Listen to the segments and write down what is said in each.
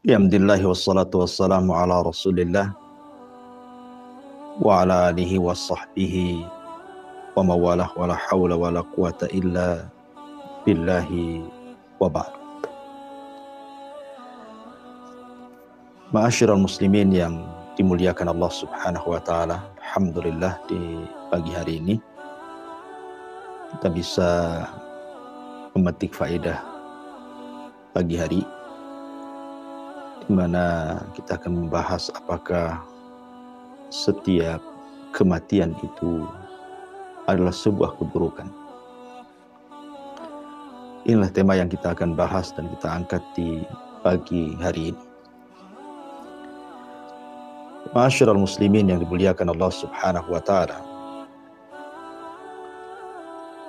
Alhamdulillah wassalatu wassalamu ala Rasulillah wa ala alihi wa sahbihi wa mawalah wa la hawla wa la quwata illa billahi wa ba'd. Ma'asyiral muslimin yang dimuliakan Allah Subhanahu wa taala, alhamdulillah di pagi hari ini kita bisa memetik faedah pagi hari di mana kita akan membahas apakah setiap kematian itu adalah sebuah keburukan. Inilah tema yang kita akan bahas dan kita angkat di pagi hari ini. Ma'asyiral muslimin yang dimuliakan Allah Subhanahu wa taala.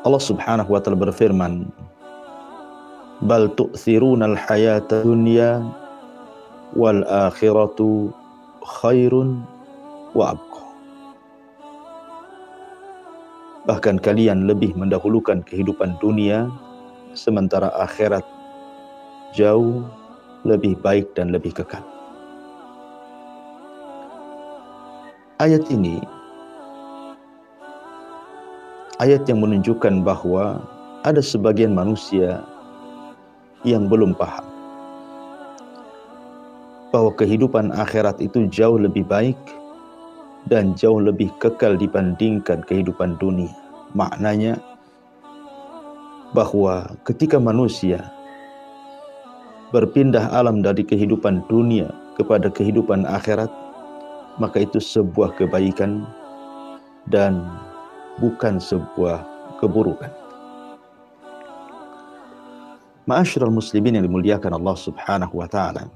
Allah Subhanahu wa taala berfirman, "Bal tu'thiruna al-hayata dunya wal akhiratu khairun wa abqa." Bahkan kalian lebih mendahulukan kehidupan dunia, sementara akhirat jauh lebih baik dan lebih kekal. Ayat ini ayat yang menunjukkan bahwa ada sebagian manusia yang belum paham bahwa kehidupan akhirat itu jauh lebih baik dan jauh lebih kekal dibandingkan kehidupan dunia. Maknanya bahwa ketika manusia berpindah alam dari kehidupan dunia kepada kehidupan akhirat, maka itu sebuah kebaikan dan bukan sebuah keburukan. Ma'asyiral muslimin yang dimuliakan Allah Subhanahu wa taala.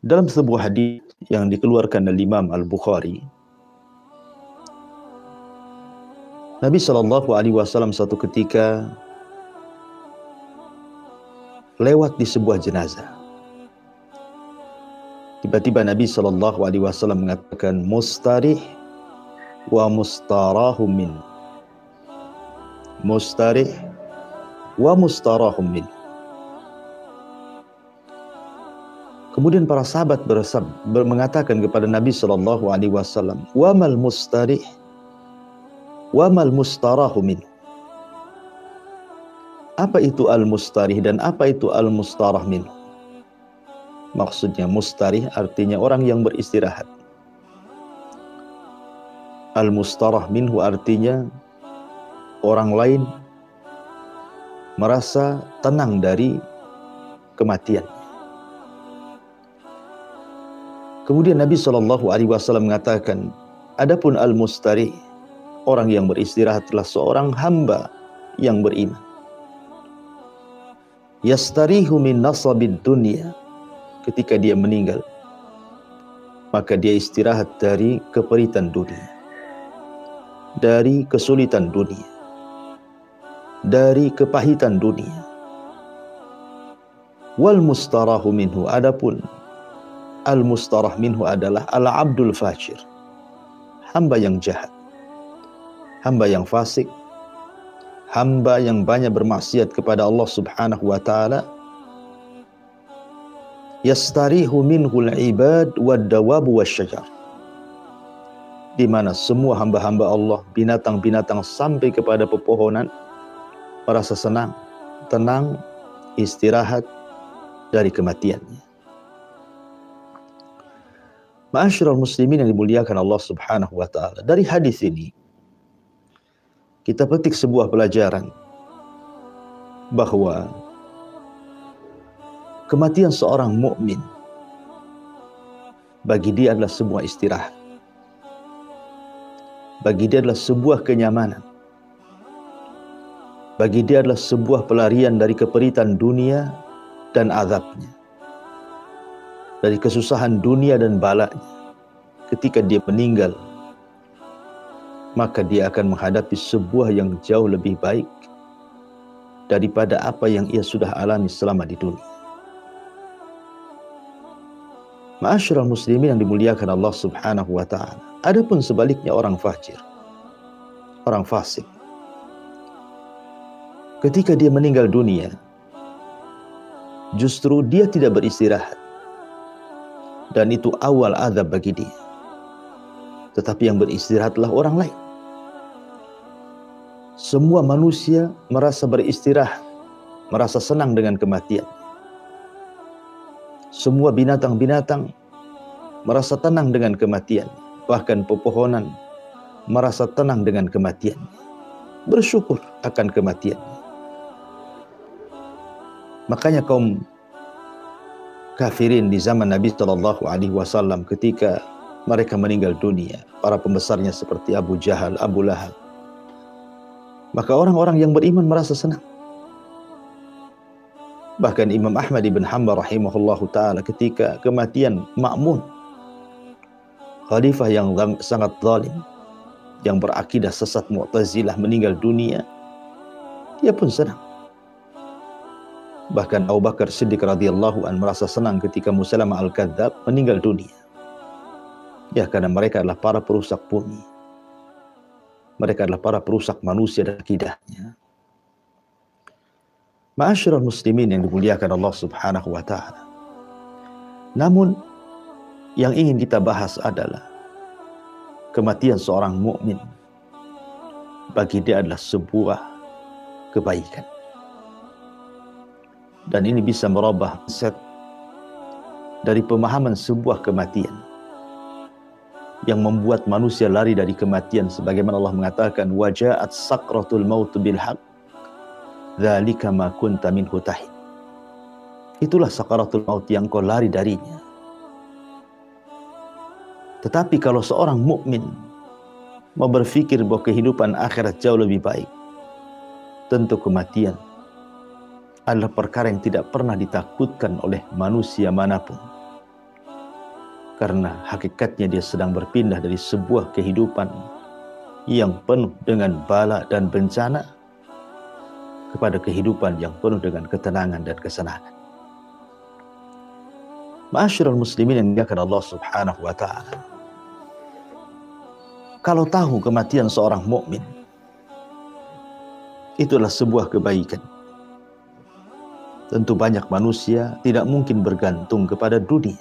Dalam sebuah hadis yang dikeluarkan oleh Imam Al-Bukhari, Nabi SAW suatu ketika lewat di sebuah jenazah. Tiba-tiba Nabi SAW mengatakan, "Mustarih wa mustarahum min." Mustarih wa mustarahum min. Kemudian para sahabat mengatakan kepada Nabi SAW, "Wa mal mustarih wa mal mustarahu min." Apa itu al-mustarih dan apa itu al-mustarah min? Maksudnya mustarih artinya orang yang beristirahat. Al-mustarah minhu artinya orang lain merasa tenang dari kematian. Kemudian Nabi SAW mengatakan, adapun al-mustarih, orang yang beristirahat adalah seorang hamba yang beriman. Yastarihu min nasabid dunya. Ketika dia meninggal, maka dia istirahat dari keperitan dunia, dari kesulitan dunia, dari kepahitan dunia. Wal mustarahu minhu, adapun al-mustarah minhu adalah al-abdul fajir, hamba yang jahat, hamba yang fasik, hamba yang banyak bermaksiat kepada Allah Subhanahu wa taala. Yastarihu minhul ibad wad dawab wasyajar, di mana semua hamba-hamba Allah, binatang-binatang sampai kepada pepohonan, merasa senang, tenang, istirahat dari kematiannya. Ma'asyiral muslimin yang dimuliakan Allah Subhanahu wa taala. Dari hadis ini kita petik sebuah pelajaran bahwa kematian seorang mukmin bagi dia adalah sebuah istirahat. Bagi dia adalah sebuah kenyamanan. Bagi dia adalah sebuah pelarian dari keperitan dunia dan azabnya, dari kesusahan dunia dan balanya. Ketika dia meninggal, maka dia akan menghadapi sebuah yang jauh lebih baik daripada apa yang ia sudah alami selama di dunia. Ma'asyiral muslimin yang dimuliakan Allah Subhanahu wa taala. Adapun sebaliknya orang fajir, orang fasik, ketika dia meninggal dunia, justru dia tidak beristirahat. Dan itu awal azab bagi dia. Tetapi yang beristirahatlah orang lain. Semua manusia merasa beristirahat, merasa senang dengan kematian. Semua binatang-binatang merasa tenang dengan kematian. Bahkan pepohonan merasa tenang dengan kematian. Bersyukur akan kematian. Makanya kaum kafirin di zaman Nabi SAW ketika mereka meninggal dunia, para pembesarnya seperti Abu Jahal, Abu Lahab, maka orang-orang yang beriman merasa senang. Bahkan Imam Ahmad ibn Hanbal rahimahullahu ta'ala ketika kematian Ma'mun, khalifah yang sangat zalim, yang berakidah sesat Mu'tazilah, meninggal dunia, dia pun senang. Bahkan Abu Bakar Siddiq radhiyallahu anhu merasa senang ketika Musailamah al-Kadzdzab meninggal dunia. Ya, karena mereka adalah para perusak bumi. Mereka adalah para perusak manusia dan akidahnya. Ma'asyiral muslimin yang dimuliakan Allah Subhanahu wa taala. Namun yang ingin kita bahas adalah kematian seorang mukmin. Bagi dia adalah sebuah kebaikan. Dan ini bisa merubah mindset dari pemahaman sebuah kematian yang membuat manusia lari dari kematian, sebagaimana Allah mengatakan waja'at sakratul maut bil haqq dzalika ma kunta minhu tahid. Itulah sakaratul maut yang kau lari darinya. Tetapi kalau seorang mukmin mau berpikir bahwa kehidupan akhirat jauh lebih baik, tentu kematian adalah perkara yang tidak pernah ditakutkan oleh manusia manapun. Karena hakikatnya dia sedang berpindah dari sebuah kehidupan yang penuh dengan bala dan bencana kepada kehidupan yang penuh dengan ketenangan dan kesenangan. Ma'asyiral muslimin yang dimuliakan Allah Subhanahu wa taala. Kalau tahu kematian seorang mukmin itulah sebuah kebaikan, tentu banyak manusia tidak mungkin bergantung kepada dunia.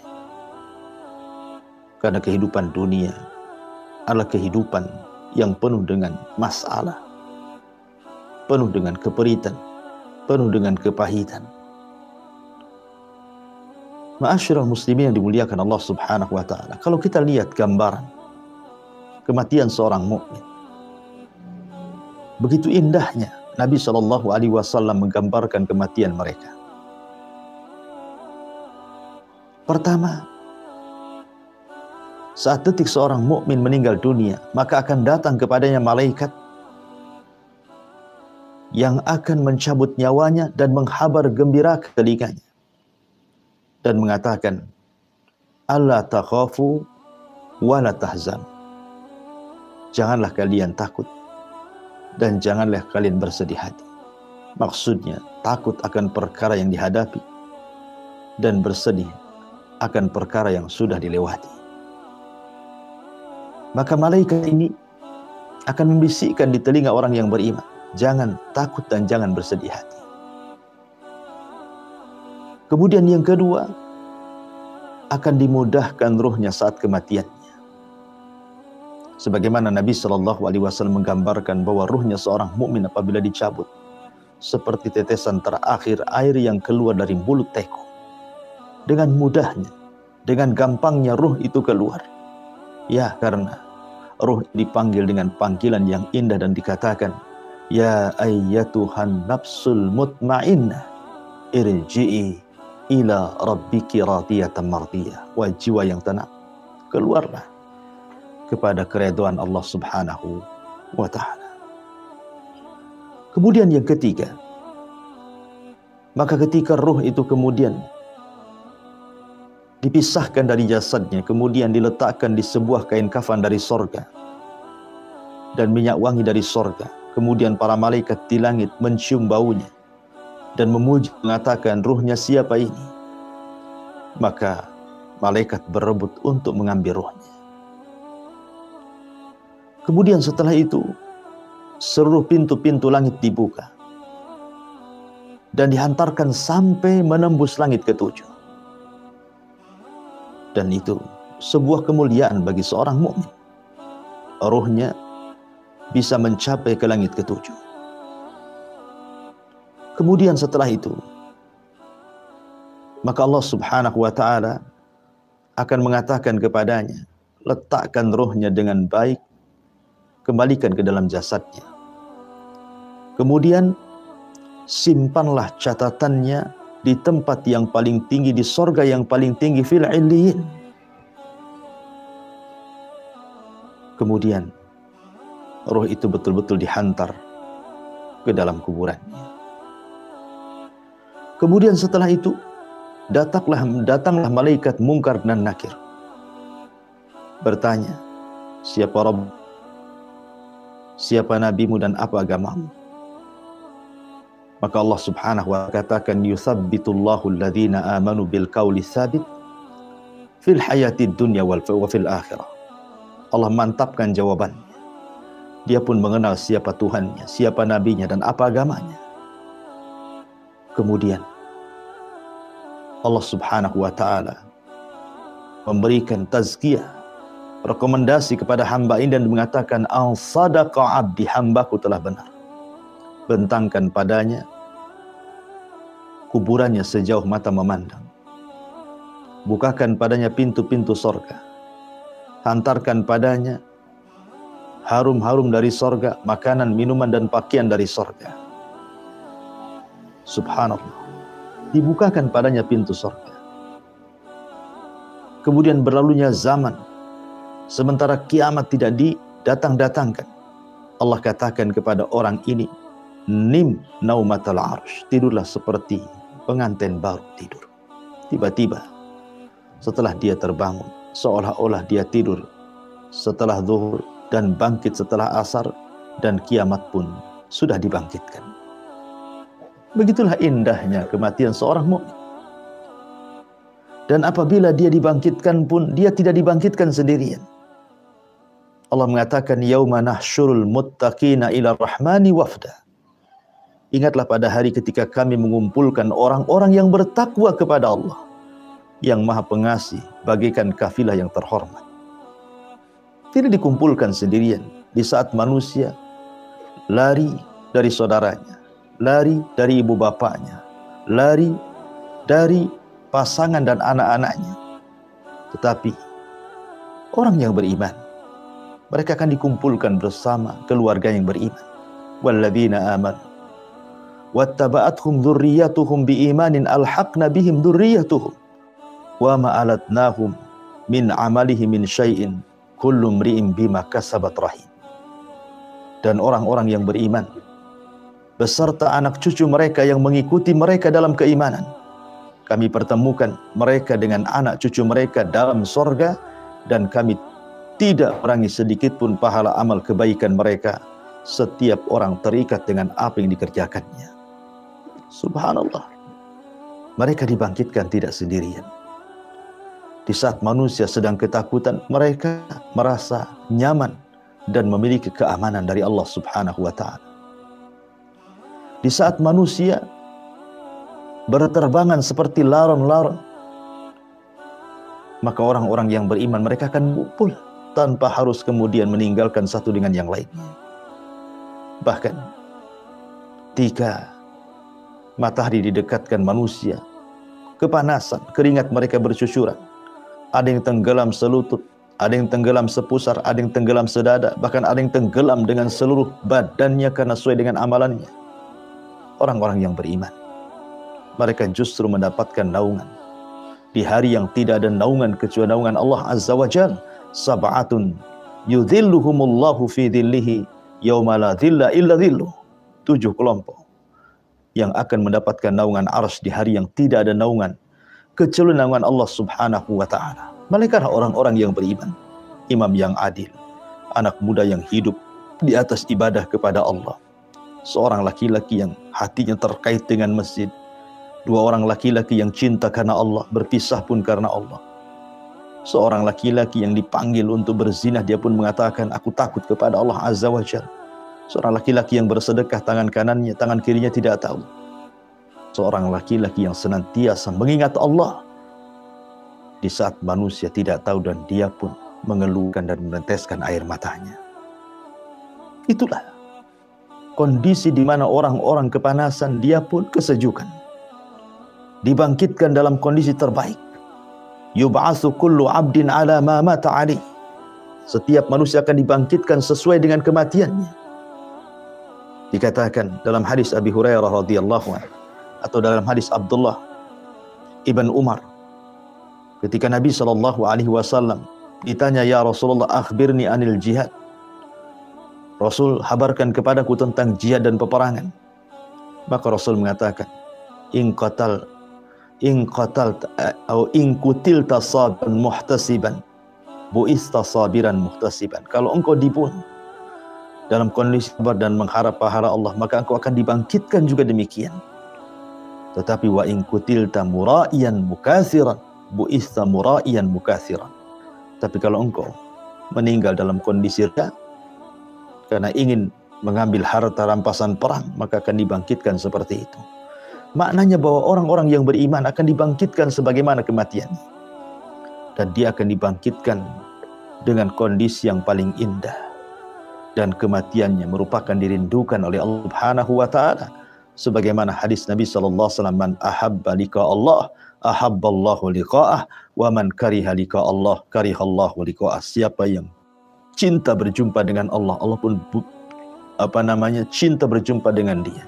Karena kehidupan dunia adalah kehidupan yang penuh dengan masalah, penuh dengan keperitan, penuh dengan kepahitan. Ma'asyiral muslimin yang dimuliakan Allah Subhanahu wa taala. Kalau kita lihat gambaran kematian seorang mukmin, begitu indahnya Nabi SAW menggambarkan kematian mereka. Pertama, saat detik seorang mukmin meninggal dunia, maka akan datang kepadanya malaikat yang akan mencabut nyawanya dan menghabar gembira ke telinganya dan mengatakan, "Alla takhafu wa la tahzan." Janganlah kalian takut dan janganlah kalian bersedih hati. Maksudnya, takut akan perkara yang dihadapi dan bersedih akan perkara yang sudah dilewati. Maka malaikat ini akan membisikkan di telinga orang yang beriman, jangan takut dan jangan bersedih hati. Kemudian yang kedua, akan dimudahkan ruhnya saat kematiannya. Sebagaimana Nabi SAW menggambarkan bahwa ruhnya seorang mukmin apabila dicabut seperti tetesan terakhir air yang keluar dari mulut teko. Dengan mudahnya, dengan gampangnya ruh itu keluar. Ya, karena ruh dipanggil dengan panggilan yang indah dan dikatakan, "Ya ayyatuhan nafsul mutmainnah, irji'i ila rabbiki radiyatan mardiyah." Wahai jiwa yang tenang, keluarlah kepada keridhaan Allah Subhanahu wa taala. Kemudian yang ketiga, maka ketika ruh itu kemudian dipisahkan dari jasadnya, kemudian diletakkan di sebuah kain kafan dari sorga dan minyak wangi dari sorga, kemudian para malaikat di langit mencium baunya dan memuji, mengatakan, "Ruhnya siapa ini?" Maka malaikat berebut untuk mengambil ruhnya. Kemudian setelah itu seluruh pintu-pintu langit dibuka dan dihantarkan sampai menembus langit ketujuh. Dan itu sebuah kemuliaan bagi seorang mukmin. Ruhnya bisa mencapai ke langit ketujuh. Kemudian setelah itu, maka Allah Subhanahu wa ta'ala akan mengatakan kepadanya, letakkan ruhnya dengan baik, kembalikan ke dalam jasadnya. Kemudian simpanlah catatannya di tempat yang paling tinggi, di sorga yang paling tinggi, fil illiyin. Kemudian roh itu betul-betul dihantar ke dalam kuburannya. Kemudian setelah itu datanglah malaikat Munkar dan Nakir, bertanya, siapa Rabb, siapa nabimu dan apa agamamu? Maka Allah Subhanahu wa ta'ala katakan, yuthabbitullahu alladhina amanu bil qawli tsabit fil hayatid dunya wa fil akhirah. Allah mantapkan jawabannya. Dia pun mengenal siapa Tuhannya, siapa nabinya dan apa agamanya. Kemudian Allah Subhanahu wa ta'ala memberikan tazkiyah, rekomendasi kepada hamba ini dan mengatakan, al sadaqa abdi, hambaku telah benar. Bentangkan padanya kuburannya sejauh mata memandang. Bukakan padanya pintu-pintu sorga. Hantarkan padanya harum-harum dari sorga, makanan, minuman, dan pakaian dari sorga. Subhanallah. Dibukakan padanya pintu sorga. Kemudian berlalunya zaman, sementara kiamat tidak didatang-datangkan. Allah katakan kepada orang ini, nim naumatal arsh, tidurlah seperti pengantin baru tidur. Tiba-tiba setelah dia terbangun, seolah-olah dia tidur setelah zuhur dan bangkit setelah asar, dan kiamat pun sudah dibangkitkan. Begitulah indahnya kematian seorang mukmin. Dan apabila dia dibangkitkan pun, dia tidak dibangkitkan sendirian. Allah mengatakan, yauma nahsyurul muttaqina ila rahmani wafda. Ingatlah pada hari ketika kami mengumpulkan orang-orang yang bertakwa kepada Allah, yang Maha Pengasih, bagaikan kafilah yang terhormat. Tidak dikumpulkan sendirian di saat manusia lari dari saudaranya, lari dari ibu bapaknya, lari dari pasangan dan anak-anaknya. Tetapi orang yang beriman, mereka akan dikumpulkan bersama keluarga yang beriman. Walladzina amanu wattaba'athum dzurriyyatuhum biimanin alhaqna bihim dzurriyyatuhum wa ma alatnahum min amalihim min syai'in kullu mri'in bima kasabat rahim. Dan orang-orang yang beriman beserta anak cucu mereka yang mengikuti mereka dalam keimanan, kami pertemukan mereka dengan anak cucu mereka dalam sorga, dan kami tidak kurangi sedikit pun pahala amal kebaikan mereka. Setiap orang terikat dengan apa yang dikerjakannya. Subhanallah. Mereka dibangkitkan tidak sendirian. Di saat manusia sedang ketakutan, mereka merasa nyaman dan memiliki keamanan dari Allah Subhanahu wa ta'ala. Di saat manusia berterbangan seperti laron-laron, maka orang-orang yang beriman, mereka akan ngumpul tanpa harus kemudian meninggalkan satu dengan yang lainnya. Bahkan ketika matahari didekatkan manusia, kepanasan, keringat mereka bercucuran. Ada yang tenggelam selutut, ada yang tenggelam sepusar, ada yang tenggelam sedada, bahkan ada yang tenggelam dengan seluruh badannya karena sesuai dengan amalannya. Orang-orang yang beriman, mereka justru mendapatkan naungan di hari yang tidak ada naungan kecuali naungan Allah Azza wa Jalla. Sab'atun yudhilluhumullahu fi dhillihi yauma la dhilla illa dhilluh. 7 kelompok yang akan mendapatkan naungan arsy di hari yang tidak ada naungan kecuali naungan Allah Subhanahu wa ta'ala. Mereka orang-orang yang beriman, imam yang adil, anak muda yang hidup di atas ibadah kepada Allah, seorang laki-laki yang hatinya terkait dengan masjid, 2 orang laki-laki yang cinta karena Allah, berpisah pun karena Allah, seorang laki-laki yang dipanggil untuk berzina, dia pun mengatakan, aku takut kepada Allah Azza wa Jalla. Seorang laki-laki yang bersedekah, tangan kanannya, tangan kirinya tidak tahu. seorang laki-laki yang senantiasa mengingat Allah di saat manusia tidak tahu dan dia pun mengeluhkan dan meneteskan air matanya. Itulah kondisi di mana orang-orang kepanasan, dia pun kesejukan. Dibangkitkan dalam kondisi terbaik. Yub'atsu kullu 'abdin 'ala ma mata 'alaihi. Setiap manusia akan dibangkitkan sesuai dengan kematiannya. Dikatakan dalam hadis Abi Hurairah radhiyallahu anhu atau dalam hadis Abdullah ibn Umar, ketika Nabi SAW ditanya, "Ya Rasulullah, akhbirni anil jihad." Rasul, habarkan kepadaku tentang jihad dan peperangan. Maka Rasul mengatakan, in kutilta sabiran muhtasiban, bu'ista sabiran muhtasiban. Kalau engkau dibunuh dalam kondisi sabar dan mengharap pahala Allah, maka engkau akan dibangkitkan juga demikian. Tetapi wa in kutilta mura'iyan mukathiran, bu'ista mura'iyan mukathiran. Tapi kalau engkau meninggal dalam kondisi riya, karena ingin mengambil harta rampasan perang, maka akan dibangkitkan seperti itu. Maknanya bahwa orang-orang yang beriman akan dibangkitkan sebagaimana kematian. Dan dia akan dibangkitkan dengan kondisi yang paling indah. Dan kematiannya merupakan dirindukan oleh Allah Subhanahu wa ta'ala. Sebagaimana hadis Nabi SAW, man ahabba liqa Allah, ahabballahu liqa'ah, wa man kariha liqa Allah, karihallahu liqa'ah. Siapa yang cinta berjumpa dengan Allah, Allah pun cinta berjumpa dengan dia.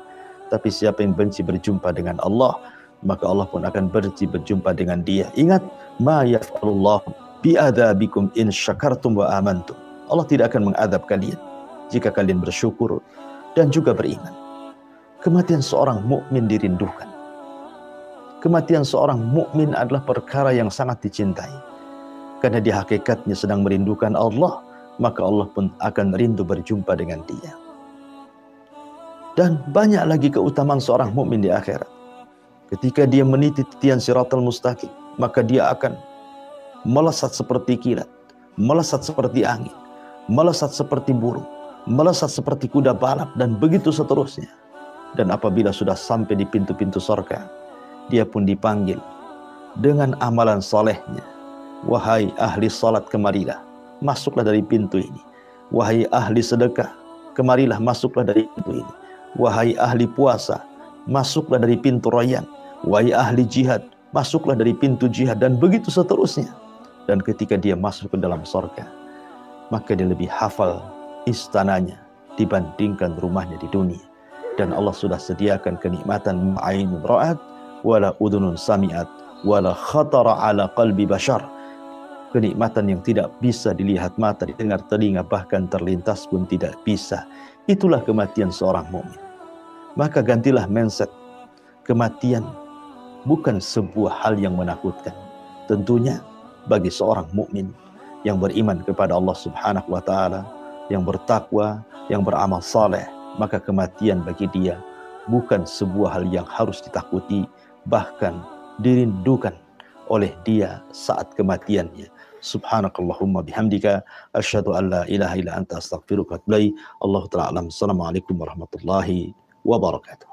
Tapi siapa yang benci berjumpa dengan Allah, maka Allah pun akan benci berjumpa dengan dia. Ingat, ma yaf'alullahu bi'adzabikum in syakartum wa amantum. Allah tidak akan mengadab kalian jika kalian bersyukur dan juga beriman. Kematian seorang mukmin dirindukan. Kematian seorang mukmin adalah perkara yang sangat dicintai. Karena dia hakikatnya sedang merindukan Allah, maka Allah pun akan rindu berjumpa dengan dia. Dan banyak lagi keutamaan seorang mukmin di akhirat. Ketika dia meniti titian siratal mustaqim, maka dia akan melesat seperti kilat, melesat seperti angin, melesat seperti burung, melesat seperti kuda balap, dan begitu seterusnya. Dan apabila sudah sampai di pintu-pintu surga, dia pun dipanggil dengan amalan salehnya. Wahai ahli salat, kemarilah, masuklah dari pintu ini. Wahai ahli sedekah, kemarilah, masuklah dari pintu ini. Wahai ahli puasa, masuklah dari pintu rayyan. Wahai ahli jihad, masuklah dari pintu jihad, dan begitu seterusnya. Dan ketika dia masuk ke dalam surga, maka dia lebih hafal istananya dibandingkan rumahnya di dunia. Dan Allah sudah sediakan kenikmatan ma'ainun ra'at, wala udhunun sami'at, wala khatara ala qalbi bashar. Kenikmatan yang tidak bisa dilihat mata, didengar telinga, bahkan terlintas pun tidak bisa. Itulah kematian seorang mukmin. Maka gantilah mindset. Kematian bukan sebuah hal yang menakutkan. Tentunya bagi seorang mukmin yang beriman kepada Allah Subhanahu wa ta'ala, yang bertakwa, yang beramal saleh, maka kematian bagi dia bukan sebuah hal yang harus ditakuti, bahkan dirindukan oleh dia saat kematiannya. Subhanakallahumma bihamdika asyhadu an la ilaha illa anta astaghfiruka wa atubu ilaik. Allahu ta'ala alam. Assalamualaikum warahmatullahi wabarakatuh.